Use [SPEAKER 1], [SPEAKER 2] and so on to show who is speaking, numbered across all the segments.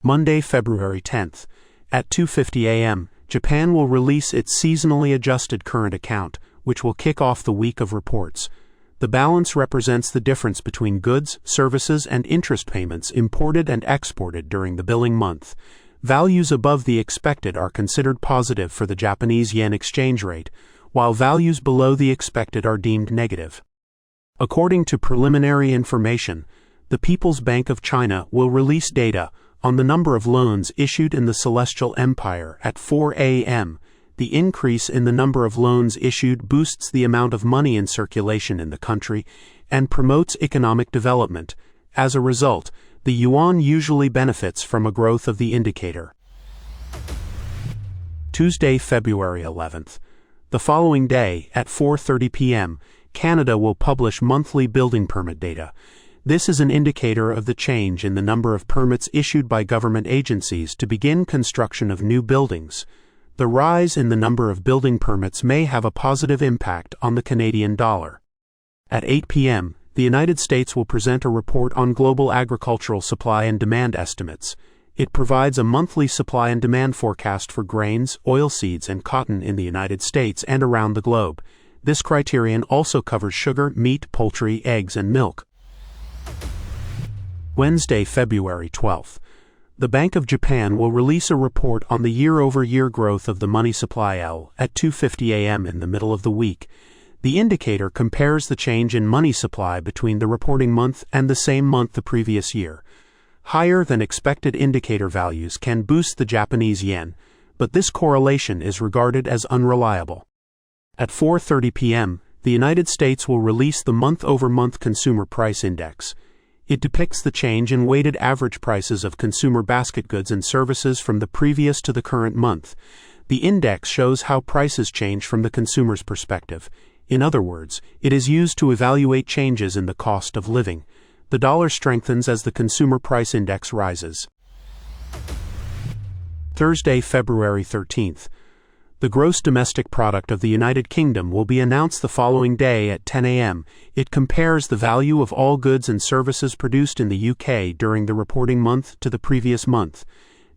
[SPEAKER 1] Monday, February 10th. At 2:50 a.m., Japan will release its seasonally adjusted current account, which will kick off the week of reports. The balance represents the difference between goods, services, and interest payments imported and exported during the billing month. Values above the expected are considered positive for the Japanese yen exchange rate, while values below the expected are deemed negative. According to preliminary information, the People's Bank of China will release data on the number of loans issued in the Celestial Empire at 4 a.m. The increase in the number of loans issued boosts the amount of money in circulation in the country and promotes economic development. As a result, the yuan usually benefits from a growth of the indicator. Tuesday, February 11th. The following day, at 4:30 p.m., Canada will publish monthly building permit data. This is an indicator of the change in the number of permits issued by government agencies to begin construction of new buildings. The rise in the number of building permits may have a positive impact on the Canadian dollar. At 8 p.m., the United States will present a report on global agricultural supply and demand estimates. It provides a monthly supply and demand forecast for grains, oilseeds, and cotton in the United States and around the globe. This criterion also covers sugar, meat, poultry, eggs, and milk. Wednesday, February 12th. The Bank of Japan will release a report on the year-over-year growth of the money supply at 2:50 a.m. in the middle of the week. The indicator compares the change in money supply between the reporting month and the same month the previous year. Higher than expected indicator values can boost the Japanese yen, but this correlation is regarded as unreliable. At 4:30 p.m., the United States will release the month-over-month Consumer Price Index. It depicts the change in weighted average prices of consumer basket goods and services from the previous to the current month. The index shows how prices change from the consumer's perspective. In other words, it is used to evaluate changes in the cost of living. The dollar strengthens as the Consumer Price Index rises. Thursday, February 13th. The gross domestic product of the United Kingdom will be announced the following day at 10 a.m. It compares the value of all goods and services produced in the UK during the reporting month to the previous month.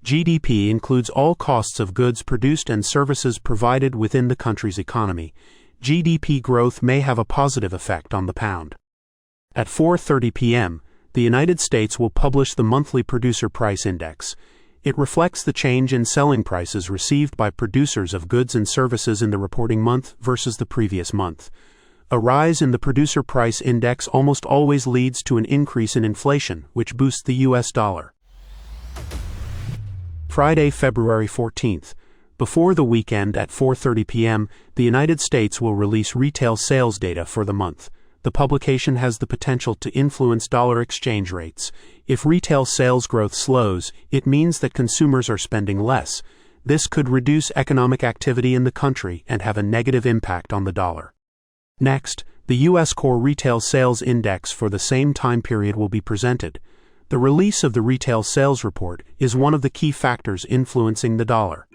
[SPEAKER 1] GDP includes all costs of goods produced and services provided within the country's economy. GDP growth may have a positive effect on the pound. At 4:30 p.m., the United States will publish the monthly Producer Price Index. It reflects the change in selling prices received by producers of goods and services in the reporting month versus the previous month. A rise in the Producer Price Index almost always leads to an increase in inflation, which boosts the U.S. dollar. Friday, February 14th. Before the weekend at 4:30 p.m., the United States will release retail sales data for the month. The publication has the potential to influence dollar exchange rates. If retail sales growth slows, it means that consumers are spending less. This could reduce economic activity in the country and have a negative impact on the dollar. Next, the U.S. Core Retail Sales Index for the same time period will be presented. The release of the retail sales report is one of the key factors influencing the dollar.